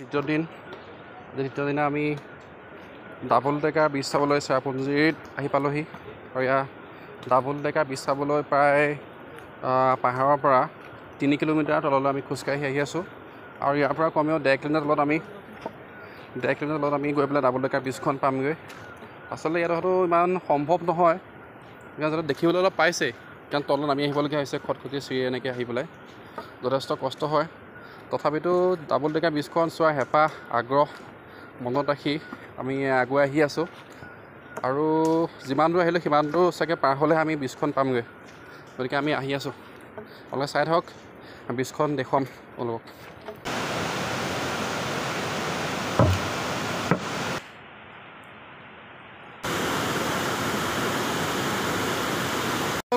দ্বিতীয় দিনা আমি ডাবল ডেকাৰ ব্ৰিজ চাবলৈ চেৰাপুঞ্জীত আহি পালোহি আৰু ইয়াৰ ডাবল ডেকাৰ ব্ৰিজ চাবলৈ প্ৰায় পাহাৰৰ পৰা 3 কিলোমিটাৰ তললৈ আমি খোজকাঢ়ি আহি আছোঁ আৰু ইয়াৰ পৰা কমেও 1.5 কিলোমিটাৰ তলত আমি গৈ পেলাই ডাবল ডেকাৰ ব্ৰিজখন পামগৈ। আচলতে ইয়াত হয়তো ইমান সম্ভৱ নহয়, যাতে দেখিবলৈ অলপ পাইছেই, কাৰণ তলত নামি আহিবলগীয়া হৈছে খটখটি চিৰি এনেকৈ আহি পেলাই যথেষ্ট কষ্ট হয়। তথাপিতো ডাবল ডেকাৰ ব্ৰিজখন চোৱাৰ হেঁপাহ আগ্ৰহ মনত ৰাখি আমি আগুৱাই আহি আছোঁ আৰু যিমান দূৰ আহিলোঁ সিমান দূৰ চাগে পাৰ হ'লেহে আমি ব্ৰিজখন পামগৈ। গতিকে আমি আহি আছোঁ, আপোনালোকে চাই থাকক, ব্ৰিজখন দেখুৱাম অলপ।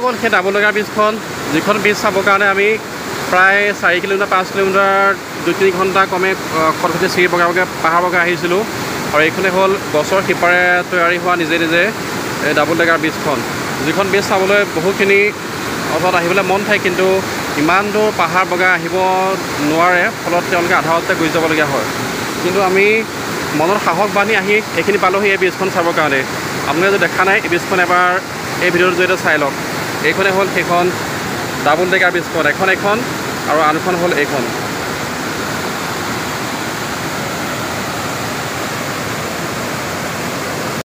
গ'ল সেই ডাবল ডেকাৰ ব্ৰিজখন, যিখন ব্ৰিজ চাবৰ কাৰণে আমি প্ৰায় 4 কিলোমিটাৰ 5 কিলোমিটাৰ 2-3 ঘণ্টা কমে খটখটি চিৰি বগাই পাহাৰ বগাই আহিছিলোঁ আৰু এইখনে হ'ল গছৰ শিপাৰে তৈয়াৰী হোৱা নিজে এই ডাবল ডেকাৰ ব্ৰিজখন, যিখন ব্ৰিজ চাবলৈ বহুখিনি অৰ্থত আহিবলৈ মন থাকে, কিন্তু ইমান দূৰ পাহাৰ বগাই আহিব নোৱাৰে, ফলত তেওঁলোকে আধাৰতে গুচি যাবলগীয়া হয়। কিন্তু আমি মনত সাহস বান্ধি আহি এইখিনি পালোহি এই ব্ৰিজখন চাবৰ কাৰণে। আপোনালোকে যদি দেখা নাই এই ব্ৰিজখন এবাৰ এই ভিডিঅ'টোৰ জৰিয়তে চাই লওক। এইখনে হ'ল সেইখন ডাবল ডেকাৰ ব্ৰিজখন, এখন আৰু আনখন হ'ল এইখন।